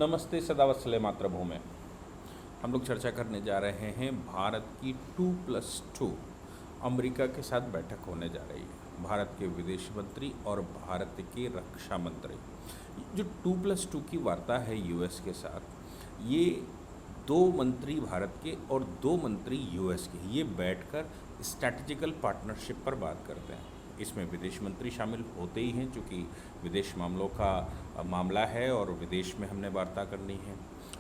नमस्ते सदावत्सले मातृभूमि। हम लोग चर्चा करने जा रहे हैं भारत की 2+2 अमेरिका के साथ बैठक होने जा रही है। भारत के विदेश मंत्री और भारत के रक्षा मंत्री जो 2+2 की वार्ता है यूएस के साथ, ये दो मंत्री भारत के और दो मंत्री यूएस के ये बैठकर स्ट्रैटेजिकल पार्टनरशिप पर बात करते हैं। इसमें विदेश मंत्री शामिल होते ही हैं, चूँकि विदेश मामलों का मामला है और विदेश में हमने वार्ता करनी है,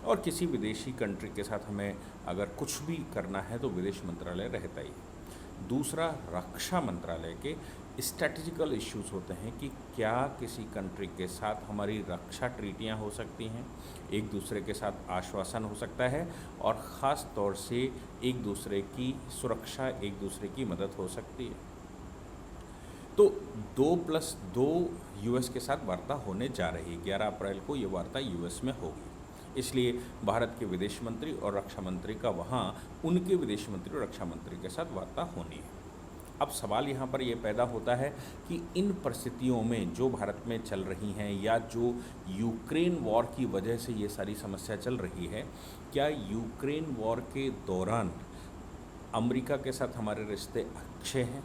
और किसी विदेशी कंट्री के साथ हमें अगर कुछ भी करना है तो विदेश मंत्रालय रहता ही है। दूसरा, रक्षा मंत्रालय के स्ट्रैटेजिकल इश्यूज होते हैं कि क्या किसी कंट्री के साथ हमारी रक्षा ट्रीटियां हो सकती हैं, एक दूसरे के साथ आश्वासन हो सकता है, और ख़ास तौर से एक दूसरे की सुरक्षा, एक दूसरे की मदद हो सकती है। तो 2+2 यूएस के साथ वार्ता होने जा रही है। 11 अप्रैल को ये वार्ता यूएस में होगी, इसलिए भारत के विदेश मंत्री और रक्षा मंत्री का वहाँ उनके विदेश मंत्री और रक्षा मंत्री के साथ वार्ता होनी है। अब सवाल यहाँ पर यह पैदा होता है कि इन परिस्थितियों में जो भारत में चल रही हैं या जो यूक्रेन वॉर की वजह से ये सारी समस्या चल रही है, क्या यूक्रेन वॉर के दौरान अमेरिका के साथ हमारे रिश्ते अच्छे हैं?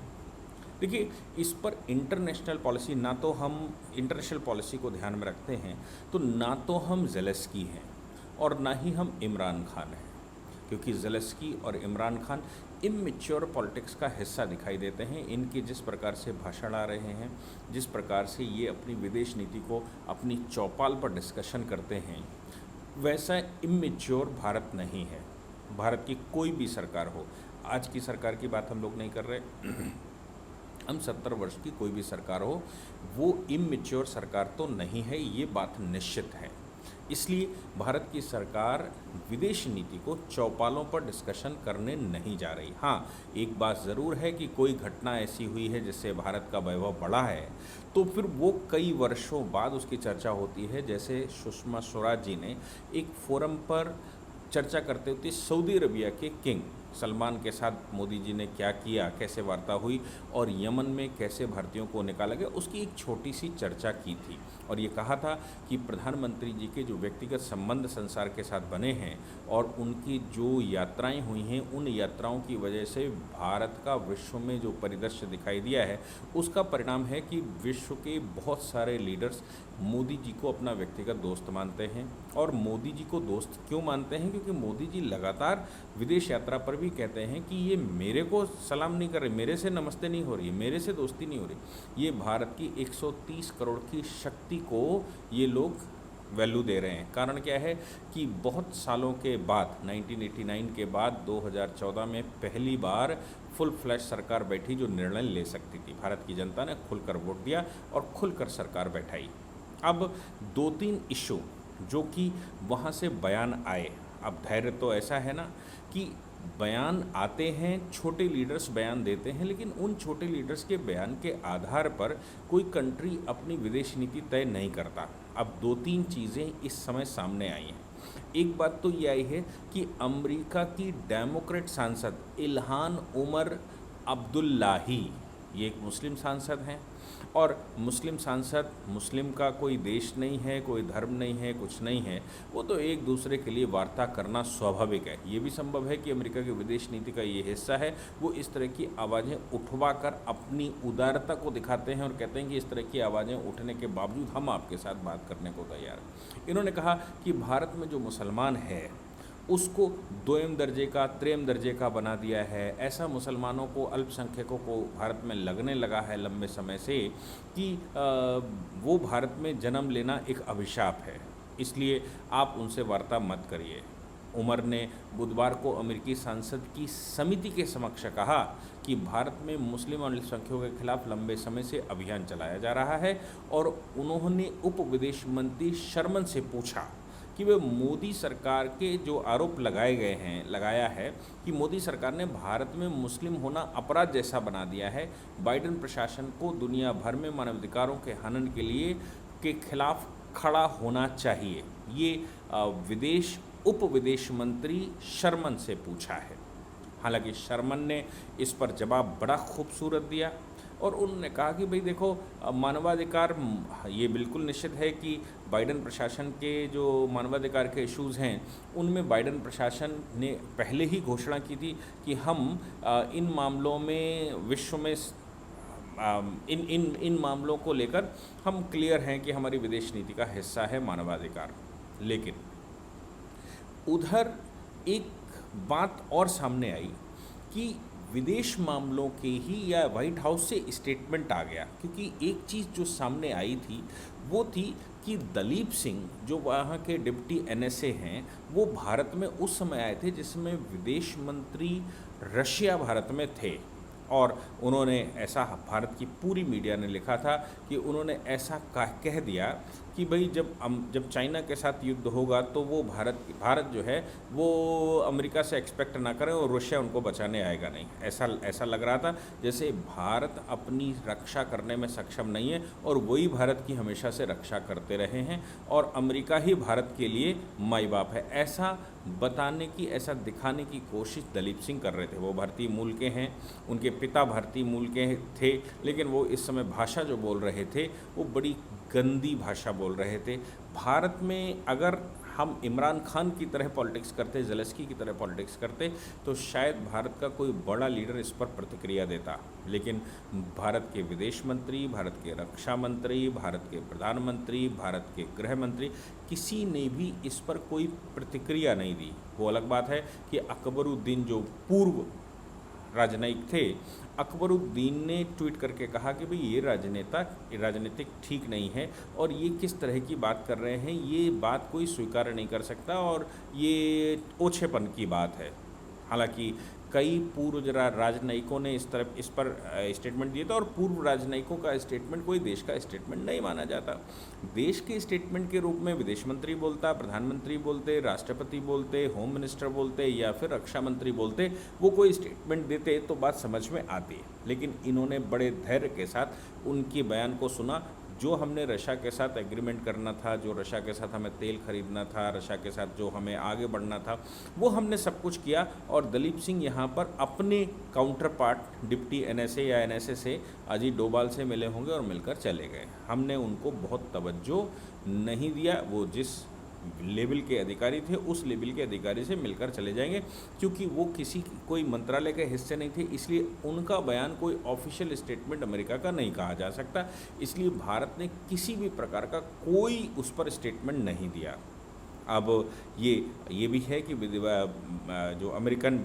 देखिए, इस पर इंटरनेशनल पॉलिसी, ना तो हम इंटरनेशनल पॉलिसी को ध्यान में रखते हैं, तो ना तो हम ज़ेलेंस्की हैं और ना ही हम इमरान खान हैं, क्योंकि ज़ेलेंस्की और इमरान खान इमेच्योर पॉलिटिक्स का हिस्सा दिखाई देते हैं। इनके जिस प्रकार से भाषण आ रहे हैं, जिस प्रकार से ये अपनी विदेश नीति को अपनी चौपाल पर डिस्कशन करते हैं, वैसा इमेच्योर भारत नहीं है। भारत की कोई भी सरकार हो, आज की सरकार की बात हम लोग नहीं कर रहे, हम 70 वर्ष की कोई भी सरकार हो, वो इमेच्योर सरकार तो नहीं है, ये बात निश्चित है। इसलिए भारत की सरकार विदेश नीति को चौपालों पर डिस्कशन करने नहीं जा रही। हाँ, एक बात ज़रूर है कि कोई घटना ऐसी हुई है जिससे भारत का वैभव बढ़ा है, तो फिर वो कई वर्षों बाद उसकी चर्चा होती है। जैसे सुषमा स्वराज जी ने एक फोरम पर चर्चा करते हुए सऊदी अरबिया के किंग सलमान के साथ मोदी जी ने क्या किया, कैसे वार्ता हुई और यमन में कैसे भारतीयों को निकाला गया, उसकी एक छोटी सी चर्चा की थी। और ये कहा था कि प्रधानमंत्री जी के जो व्यक्तिगत संबंध संसार के साथ बने हैं और उनकी जो यात्राएं हुई हैं, उन यात्राओं की वजह से भारत का विश्व में जो परिदृश्य दिखाई दिया है, उसका परिणाम है कि विश्व के बहुत सारे लीडर्स मोदी जी को अपना व्यक्तिगत दोस्त मानते हैं। और मोदी जी को दोस्त क्यों मानते हैं? क्योंकि मोदी जी लगातार विदेश यात्रा पर भी कहते हैं कि ये मेरे को सलाम नहीं कर रहे, मेरे से नमस्ते नहीं हो रही, मेरे से दोस्ती नहीं हो रही। ये भारत की 130 करोड़ की शक्ति को ये लोग वैल्यू दे रहे हैं। कारण क्या है कि बहुत सालों के बाद, 1989 के बाद 2014 में पहली बार फुल फ्लैश सरकार बैठी जो निर्णय ले सकती थी। भारत की जनता ने खुलकर वोट दिया और खुलकर सरकार बैठाई। अब 2-3 इशू जो कि वहाँ से बयान आए, अब धैर्य तो ऐसा है ना कि बयान आते हैं, छोटे लीडर्स बयान देते हैं, लेकिन उन छोटे लीडर्स के बयान के आधार पर कोई कंट्री अपनी विदेश नीति तय नहीं करता। अब 2-3 चीज़ें इस समय सामने आई हैं। एक बात तो ये आई है कि अमेरिका की डेमोक्रेट सांसद इल्हान उमर अब्दुल्लाही, ये एक मुस्लिम सांसद हैं, और मुस्लिम सांसद, मुस्लिम का कोई देश नहीं है, कोई धर्म नहीं है, कुछ नहीं है, वो तो एक दूसरे के लिए वार्ता करना स्वाभाविक है। ये भी संभव है कि अमेरिका की विदेश नीति का ये हिस्सा है, वो इस तरह की आवाज़ें उठवा कर अपनी उदारता को दिखाते हैं और कहते हैं कि इस तरह की आवाज़ें उठने के बावजूद हम आपके साथ बात करने को तैयार हैं। इन्होंने कहा कि भारत में जो मुसलमान है उसको दोयम दर्जे का, त्रेम दर्जे का बना दिया है। ऐसा मुसलमानों को, अल्पसंख्यकों को भारत में लगने लगा है लंबे समय से कि वो भारत में जन्म लेना एक अभिशाप है, इसलिए आप उनसे वार्ता मत करिए। उमर ने बुधवार को अमेरिकी सांसद की समिति के समक्ष कहा कि भारत में मुस्लिम और अल्पसंख्यकों के खिलाफ लंबे समय से अभियान चलाया जा रहा है, और उन्होंने उप विदेश मंत्री शर्मन से पूछा कि वे मोदी सरकार के जो आरोप लगाया है कि मोदी सरकार ने भारत में मुस्लिम होना अपराध जैसा बना दिया है, बाइडेन प्रशासन को दुनिया भर में मानवाधिकारों के हनन के खिलाफ खड़ा होना चाहिए। ये उप विदेश मंत्री शर्मन से पूछा है। हालांकि शर्मन ने इस पर जवाब बड़ा खूबसूरत दिया। और उन्होंने कहा कि भाई देखो मानवाधिकार ये बिल्कुल निश्चित है कि बाइडेन प्रशासन के जो मानवाधिकार के इश्यूज़ हैं उनमें बाइडेन प्रशासन ने पहले ही घोषणा की थी कि हम इन मामलों में विश्व में इन मामलों को लेकर हम क्लियर हैं कि हमारी विदेश नीति का हिस्सा है मानवाधिकार। लेकिन उधर एक बात और सामने आई कि विदेश मामलों के ही या वाइट हाउस से स्टेटमेंट आ गया, क्योंकि एक चीज़ जो सामने आई थी वो थी कि दलीप सिंह जो वहाँ के डिप्टी एनएसए हैं वो भारत में उस समय आए थे जिसमें विदेश मंत्री रशिया भारत में थे, और उन्होंने ऐसा, भारत की पूरी मीडिया ने लिखा था कि उन्होंने ऐसा कह दिया कि भाई जब चाइना के साथ युद्ध होगा तो वो भारत जो है वो अमेरिका से एक्सपेक्ट ना करें और रशिया उनको बचाने आएगा नहीं। ऐसा लग रहा था जैसे भारत अपनी रक्षा करने में सक्षम नहीं है और वही भारत की हमेशा से रक्षा करते रहे हैं और अमेरिका ही भारत के लिए माई बाप है, ऐसा बताने की, ऐसा दिखाने की कोशिश दलीप सिंह कर रहे थे। वो भारतीय मूल के हैं, उनके पिता भारतीय मूल के थे, लेकिन वो इस समय भाषा जो बोल रहे थे वो बड़ी गंदी भाषा बोल रहे थे। भारत में अगर हम इमरान खान की तरह पॉलिटिक्स करते, ज़ेलेंस्की की तरह पॉलिटिक्स करते तो शायद भारत का कोई बड़ा लीडर इस पर प्रतिक्रिया देता, लेकिन भारत के विदेश मंत्री, भारत के रक्षा मंत्री, भारत के प्रधानमंत्री, भारत के गृह मंत्री, किसी ने भी इस पर कोई प्रतिक्रिया नहीं दी। वो अलग बात है कि अकबरुद्दीन जो पूर्व राजनयिक थे, अकबरुद्दीन ने ट्वीट करके कहा कि भाई ये राजनीतिक ठीक नहीं है और ये किस तरह की बात कर रहे हैं, ये बात कोई स्वीकार नहीं कर सकता और ये ओछेपन की बात है। हालांकि कई पूर्व राजनयिकों ने इस पर स्टेटमेंट दिए थे और पूर्व राजनयिकों का स्टेटमेंट कोई देश का स्टेटमेंट नहीं माना जाता। देश के स्टेटमेंट के रूप में विदेश मंत्री बोलता, प्रधानमंत्री बोलते, राष्ट्रपति बोलते, होम मिनिस्टर बोलते या फिर रक्षा मंत्री बोलते, वो कोई स्टेटमेंट देते तो बात समझ में आती है। लेकिन इन्होंने बड़े धैर्य के साथ उनके बयान को सुना। जो हमने रशिया के साथ एग्रीमेंट करना था, जो रशिया के साथ हमें तेल खरीदना था, रशिया के साथ जो हमें आगे बढ़ना था, वो हमने सब कुछ किया। और दलीप सिंह यहाँ पर अपने काउंटर पार्ट डिप्टी एनएसए या एनएसए से अजीत डोभाल से मिले होंगे और मिलकर चले गए। हमने उनको बहुत तवज्जो नहीं दिया, वो जिस लेवल के अधिकारी थे उस लेवल के अधिकारी से मिलकर चले जाएंगे, क्योंकि वो कोई मंत्रालय के हिस्से नहीं थे, इसलिए उनका बयान कोई ऑफिशियल स्टेटमेंट अमेरिका का नहीं कहा जा सकता। इसलिए भारत ने किसी भी प्रकार का कोई उस पर स्टेटमेंट नहीं दिया। अब ये भी है कि जो अमेरिकन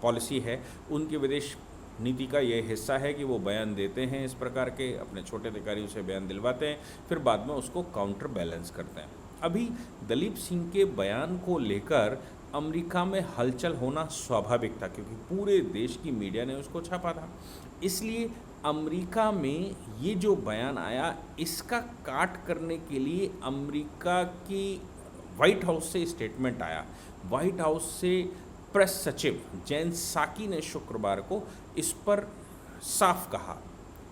पॉलिसी है उनके विदेश नीति का ये हिस्सा है कि वो बयान देते हैं इस प्रकार के, अपने छोटे अधिकारियों से बयान दिलवाते हैं, फिर बाद में उसको काउंटर बैलेंस करते हैं। अभी दलीप सिंह के बयान को लेकर अमेरिका में हलचल होना स्वाभाविक था, क्योंकि पूरे देश की मीडिया ने उसको छापा था। इसलिए अमेरिका में ये जो बयान आया, इसका काट करने के लिए अमेरिका की वाइट हाउस से स्टेटमेंट आया। वाइट हाउस से प्रेस सचिव जेन साकी ने शुक्रवार को इस पर साफ कहा।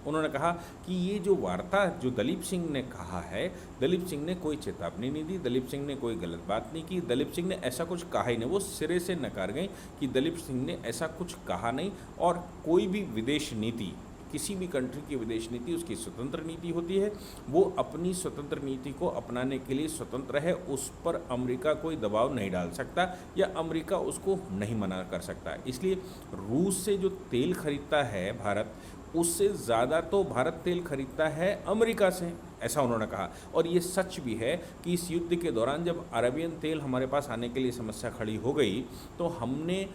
उन्होंने कहा कि ये जो वार्ता जो दलीप सिंह ने कहा है, दलीप सिंह ने कोई चेतावनी नहीं दी, दलीप सिंह ने कोई गलत बात नहीं की, दलीप सिंह ने ऐसा कुछ कहा ही नहीं। वो सिरे से नकार गए कि दलीप सिंह ने ऐसा कुछ कहा नहीं। और कोई भी विदेश नीति, किसी भी कंट्री की विदेश नीति उसकी स्वतंत्र नीति होती है, वो अपनी स्वतंत्र नीति को अपनाने के लिए स्वतंत्र है, उस पर अमेरिका कोई दबाव नहीं डाल सकता या अमेरिका उसको नहीं मना कर सकता। इसलिए रूस से जो तेल खरीदता है भारत, उससे ज़्यादा तो भारत तेल खरीदता है अमेरिका से, ऐसा उन्होंने कहा। और ये सच भी है कि इस युद्ध के दौरान जब अरेबियन तेल हमारे पास आने के लिए समस्या खड़ी हो गई तो हमने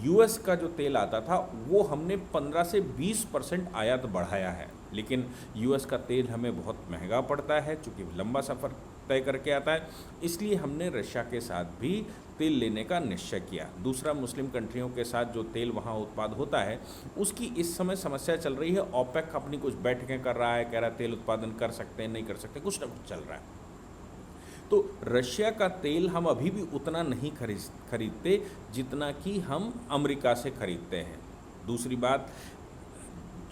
यूएस का जो तेल आता था वो हमने 15 से 20% आयात बढ़ाया है। लेकिन यूएस का तेल हमें बहुत महंगा पड़ता है, चूँकि लंबा सफ़र तय करके आता है, इसलिए हमने रशिया के साथ भी तेल लेने का निश्चय किया। दूसरा, मुस्लिम कंट्रियों के साथ जो तेल वहाँ उत्पाद होता है उसकी इस समय समस्या चल रही है। ओपेक अपनी कुछ बैठकें कर रहा है, कह रहा है तेल उत्पादन कर सकते हैं, नहीं कर सकते, कुछ ना कुछ चल रहा है। तो रशिया का तेल हम अभी भी उतना नहीं खरीदते जितना कि हम अमेरिका से खरीदते हैं। दूसरी बात,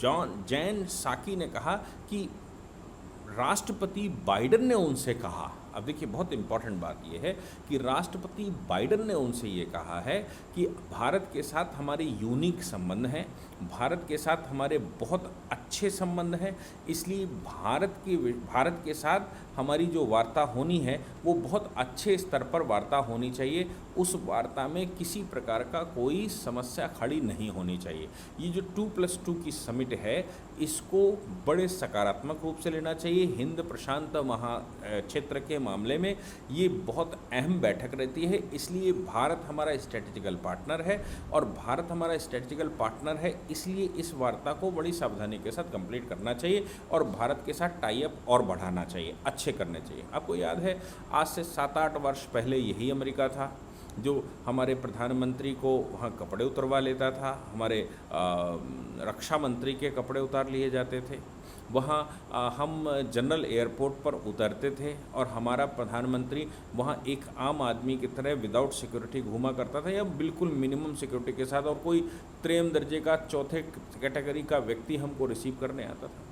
जेन साकी ने कहा कि राष्ट्रपति बाइडेन ने उनसे कहा, अब देखिए, बहुत इंपॉर्टेंट बात यह है कि राष्ट्रपति बाइडेन ने उनसे ये कहा है कि भारत के साथ हमारे यूनिक संबंध हैं, भारत के साथ हमारे बहुत अच्छे संबंध हैं, इसलिए भारत के साथ हमारी जो वार्ता होनी है वो बहुत अच्छे स्तर पर वार्ता होनी चाहिए। उस वार्ता में किसी प्रकार का कोई समस्या खड़ी नहीं होनी चाहिए। ये जो 2+2 की समिट है, इसको बड़े सकारात्मक रूप से लेना चाहिए। हिंद प्रशांत क्षेत्र के मामले में ये बहुत अहम बैठक रहती है, इसलिए भारत हमारा स्ट्रेटेजिकल पार्टनर है, और भारत हमारा स्ट्रेटेजिकल पार्टनर है इसलिए इस वार्ता को बड़ी सावधानी के साथ कंप्लीट करना चाहिए और भारत के साथ टाई अप और बढ़ाना चाहिए, अच्छे करने चाहिए। आपको याद है, आज से 7-8 वर्ष पहले यही अमेरिका था जो हमारे प्रधानमंत्री को वहाँ कपड़े उतरवा लेता था, हमारे रक्षा मंत्री के कपड़े उतार लिए जाते थे, वहाँ हम जनरल एयरपोर्ट पर उतरते थे और हमारा प्रधानमंत्री वहाँ एक आम आदमी की तरह विदाउट सिक्योरिटी घूमा करता था, या बिल्कुल मिनिमम सिक्योरिटी के साथ, और कोई प्रेम दर्जे का चौथे कैटेगरी का व्यक्ति हमको रिसीव करने आता था।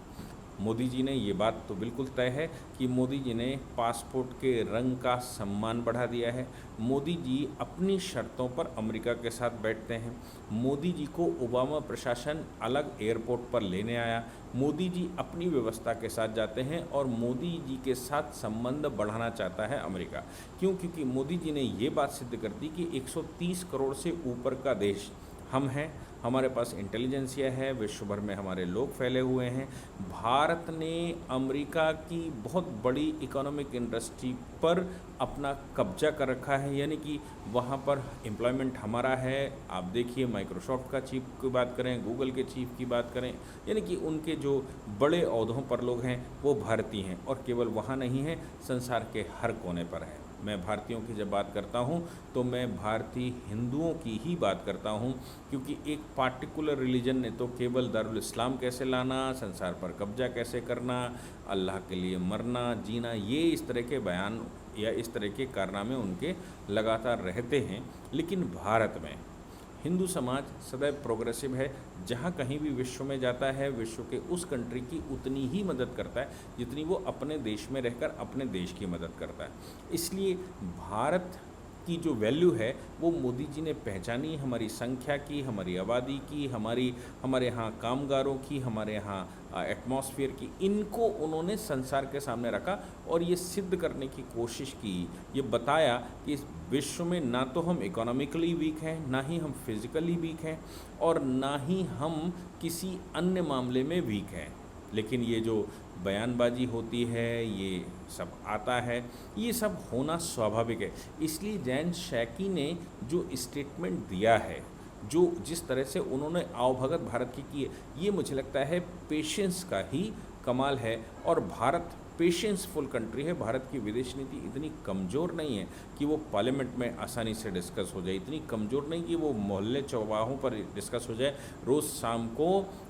मोदी जी ने ये बात तो बिल्कुल तय है कि मोदी जी ने पासपोर्ट के रंग का सम्मान बढ़ा दिया है। मोदी जी अपनी शर्तों पर अमेरिका के साथ बैठते हैं। मोदी जी को ओबामा प्रशासन अलग एयरपोर्ट पर लेने आया। मोदी जी अपनी व्यवस्था के साथ जाते हैं और मोदी जी के साथ संबंध बढ़ाना चाहता है अमेरिका। क्यों? क्योंकि मोदी जी ने ये बात सिद्ध कर दी कि 130 करोड़ से ऊपर का देश हम हैं, हमारे पास इंटेलिजेंसिया है, विश्व भर में हमारे लोग फैले हुए हैं। भारत ने अमेरिका की बहुत बड़ी इकोनॉमिक इंडस्ट्री पर अपना कब्जा कर रखा है, यानी कि वहाँ पर एम्प्लॉयमेंट हमारा है। आप देखिए, माइक्रोसॉफ्ट का चीफ की बात करें, गूगल के चीफ की बात करें, यानी कि उनके जो बड़े ओहदों पर लोग हैं वो भारतीय हैं, और केवल वहाँ नहीं है, संसार के हर कोने पर है। मैं भारतीयों की जब बात करता हूँ तो मैं भारतीय हिंदुओं की ही बात करता हूँ, क्योंकि एक पार्टिकुलर रिलीजन ने तो केवल दारुल इस्लाम कैसे लाना, संसार पर कब्जा कैसे करना, अल्लाह के लिए मरना जीना, ये इस तरह के बयान या इस तरह के कारनामे उनके लगातार रहते हैं। लेकिन भारत में हिंदू समाज सदैव प्रोग्रेसिव है। जहाँ कहीं भी विश्व में जाता है, विश्व के उस कंट्री की उतनी ही मदद करता है जितनी वो अपने देश में रहकर अपने देश की मदद करता है। इसलिए भारत की जो वैल्यू है वो मोदी जी ने पहचानी, हमारी संख्या की, हमारी आबादी की, हमारे यहाँ कामगारों की, हमारे यहाँ एटमॉस्फेयर की, इनको उन्होंने संसार के सामने रखा और ये सिद्ध करने की कोशिश की, ये बताया कि इस विश्व में ना तो हम इकोनॉमिकली वीक हैं, ना ही हम फिजिकली वीक हैं, और ना ही हम किसी अन्य मामले में वीक हैं। लेकिन ये जो बयानबाजी होती है, ये सब आता है, ये सब होना स्वाभाविक है। इसलिए जैन शैकी ने जो स्टेटमेंट दिया है, जो जिस तरह से उन्होंने आवभगत भारत की है, ये मुझे लगता है पेशेंस का ही कमाल है। और भारत पेशेंसफुल कंट्री है। भारत की विदेश नीति इतनी कमज़ोर नहीं है कि वो पार्लियामेंट में आसानी से डिस्कस हो जाए, इतनी कमज़ोर नहीं कि वो मोहल्ले चौराहों पर डिस्कस हो जाए। रोज़ शाम को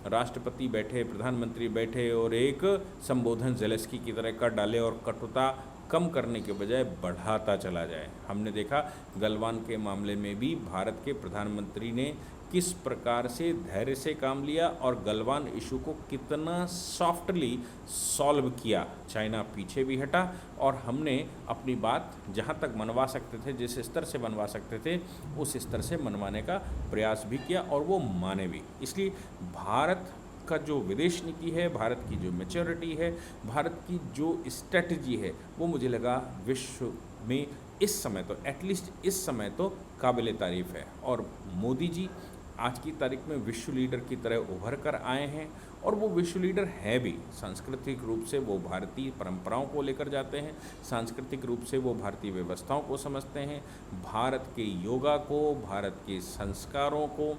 राष्ट्रपति बैठे, प्रधानमंत्री बैठे और एक संबोधन ज़ेलेंस्की की तरह कर डाले और कटुता कम करने के बजाय बढ़ाता चला जाए। हमने देखा गलवान के मामले में भी भारत के प्रधानमंत्री ने किस प्रकार से धैर्य से काम लिया और गलवान इशू को कितना सॉफ्टली सॉल्व किया। चाइना पीछे भी हटा और हमने अपनी बात जहाँ तक मनवा सकते थे, जिस स्तर से मनवा सकते थे, उस स्तर से मनवाने का प्रयास भी किया और वो माने भी। इसलिए भारत का जो विदेश नीति है, भारत की जो मैच्योरिटी है, भारत की जो स्ट्रेटजी है, वो मुझे लगा विश्व में इस समय तो एटलीस्ट इस समय तो काबिल तारीफ़ है। और मोदी जी आज की तारीख में विश्व लीडर की तरह उभर कर आए हैं और वो विश्व लीडर है भी। सांस्कृतिक रूप से वो भारतीय परंपराओं को लेकर जाते हैं, सांस्कृतिक रूप से वो भारतीय व्यवस्थाओं को समझते हैं, भारत के योगा को, भारत के संस्कारों को,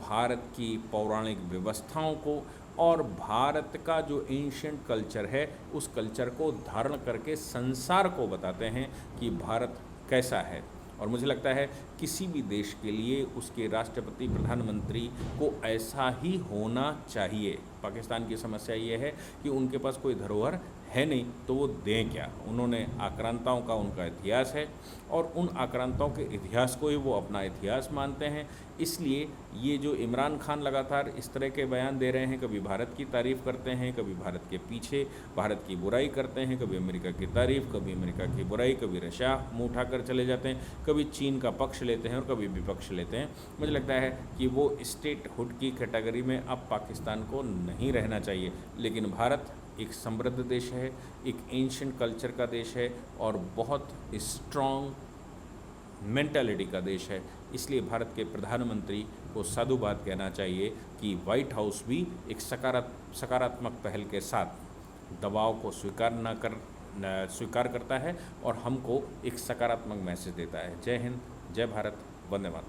भारत की पौराणिक व्यवस्थाओं को और भारत का जो एंशिएंट कल्चर है, उस कल्चर को धारण करके संसार को बताते हैं कि भारत कैसा है। और मुझे लगता है किसी भी देश के लिए उसके राष्ट्रपति, प्रधानमंत्री को ऐसा ही होना चाहिए। पाकिस्तान की समस्या ये है कि उनके पास कोई धरोहर है नहीं, तो वो दें क्या। उन्होंने आक्रांताओं का उनका इतिहास है और उन आक्रांताओं के इतिहास को ही वो अपना इतिहास मानते हैं। इसलिए ये जो इमरान खान लगातार इस तरह के बयान दे रहे हैं, कभी भारत की तारीफ़ करते हैं, कभी भारत के पीछे भारत की बुराई करते हैं, कभी अमेरिका की तारीफ़, कभी अमेरिका की बुराई, कभी रशिया मुँह उठाकर चले जाते हैं, कभी चीन का पक्ष लेते हैं और कभी विपक्ष लेते हैं। मुझे लगता है कि वो स्टेटहुड की कैटेगरी में अब पाकिस्तान को नहीं रहना चाहिए। लेकिन भारत एक समृद्ध देश है, एक एंशिएंट कल्चर का देश है और बहुत स्ट्रॉन्ग मेंटालिटी का देश है। इसलिए भारत के प्रधानमंत्री को साधुवाद कहना चाहिए कि व्हाइट हाउस भी एक सकारात्मक पहल के साथ दबाव को स्वीकार करता है और हमको एक सकारात्मक मैसेज देता है। जय हिंद, जय भारत, वंदे मातरम।